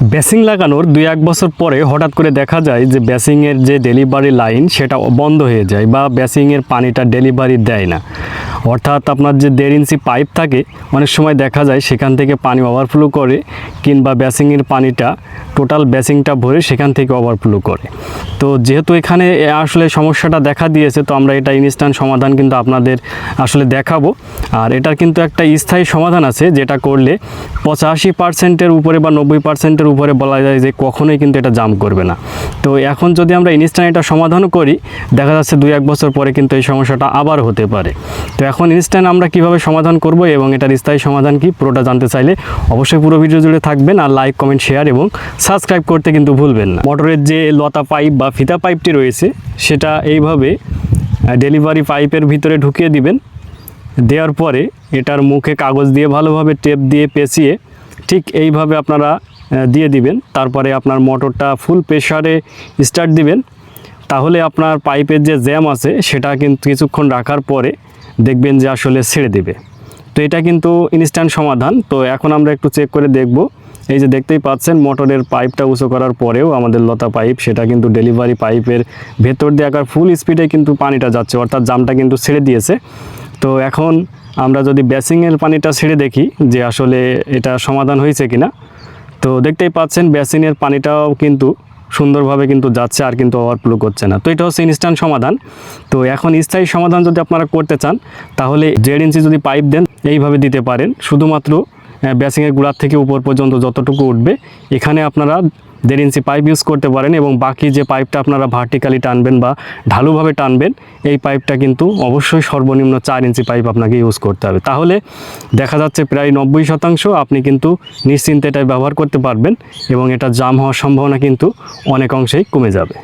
Basin লাগানোর 2-1 বছর পরে হঠাৎ করে দেখা যায় যে বেসিংয়ের যে ডেলিভারি লাইন সেটা বন্ধ হয়ে যায় বা বেসিংয়ের পানিটা ডেলিভারি দেয় না। অর্থাৎ আপনার যে 1.5 ইঞ্চি পাইপ থাকে অনেক সময় দেখা যায় সেখান থেকে পানি ওভারফ্লো করে, কিংবা বেসিংয়ের পানিটা টোটাল বেসিংটা ভরে সেখান থেকে ওভারফ্লো করে। তো যেহেতু এখানে আসলে সমস্যাটা দেখা দিয়েছে, তো আমরা এটা ইনস্ট্যান্ট সমাধান কিন্তু আপনাদের আসলে দেখাবো। আর এটার কিন্তু একটা স্থায়ী সমাধান আছে, যেটা করলে 85%-এর উপরে বা 90%-এর উপরে বলা যায় যে কখনোই কিন্তু এটা জাম করবে না। তো এখন যদি আমরা ইনস্ট্যান্ট এটা সমাধান করি, দেখা যাচ্ছে 2-1 বছর পরে কিন্তু এই সমস্যাটা আবার হতে পারে। তো এখন ইনস্ট্যান্ট আমরা কিভাবে সমাধান করব এবং এটার স্থায়ী সমাধান কি, পুরোটা জানতে চাইলে অবশ্যই পুরো ভিডিও জুড়ে থাকবেন। আর লাইক, কমেন্ট, শেয়ার এবং সাবস্ক্রাইব করতে কিন্তু ভুলবেন না। মোটরের যে লতা পাইপ বা ফিতা পাইপটি রয়েছে সেটা এইভাবে ডেলিভারি পাইপের ভিতরে ঢুকিয়ে দিবেন। দেওয়ার পরে এটার মুখে কাগজ দিয়ে ভালোভাবে টেপ দিয়ে পেঁচিয়ে ঠিক এইভাবে আপনারা দিয়ে দিবেন। তারপরে আপনার মোটরটা ফুল প্রেসারে স্টার্ট দিবেন। তাহলে আপনার পাইপের যে জ্যাম আছে সেটা কিন্তু কিছুক্ষণ রাখার পরে দেখবেন যে আসলে ছেড়ে দেবে। তো এটা কিন্তু ইনস্ট্যান্ট সমাধান। তো এখন আমরা একটু চেক করে দেখব। এই যে দেখতেই পাচ্ছেন মোটরের পাইপটা উঁচু করার পরেও আমাদের লতা পাইপ সেটা কিন্তু ডেলিভারি পাইপের ভেতর দিয়ে আকার ফুল স্পিডে কিন্তু পানিটা যাচ্ছে, অর্থাৎ জামটা কিন্তু ছেড়ে দিয়েছে। তো এখন আমরা যদি বেসিংয়ের পানিটা ছেড়ে দেখি যে আসলে এটা সমাধান হয়েছে কিনা, তো দেখতেই পাচ্ছেন বেসিনের পানিটাও কিন্তু সুন্দরভাবে কিন্তু যাচ্ছে আর কিন্তু ওভারফ্লো করছে না। তো এটা হচ্ছে ইনস্ট্যান্ট সমাধান। তো এখন স্থায়ী সমাধান যদি আপনারা করতে চান, তাহলে 1.5 ইঞ্চি যদি পাইপ দেন এইভাবে দিতে পারেন। শুধুমাত্র বেসিংয়ের গোড়ার থেকে উপর পর্যন্ত যতটুকু উঠবে এখানে আপনারা 1.5 ইঞ্চি পাইপ ইউজ করতে পারেন, এবং বাকি যে পাইপটা আপনারা ভার্টিক্যালি টানবেন বা ঢালুভাবে টানবেন, এই পাইপটা কিন্তু অবশ্যই সর্বনিম্ন 4 ইঞ্চি পাইপ আপনাকে ইউজ করতে হবে। তাহলে দেখা যাচ্ছে প্রায় 90% আপনি কিন্তু নিশ্চিন্তে এটা ব্যবহার করতে পারবেন এবং এটা জাম হওয়ার সম্ভাবনা কিন্তু অনেক অংশেই কমে যাবে।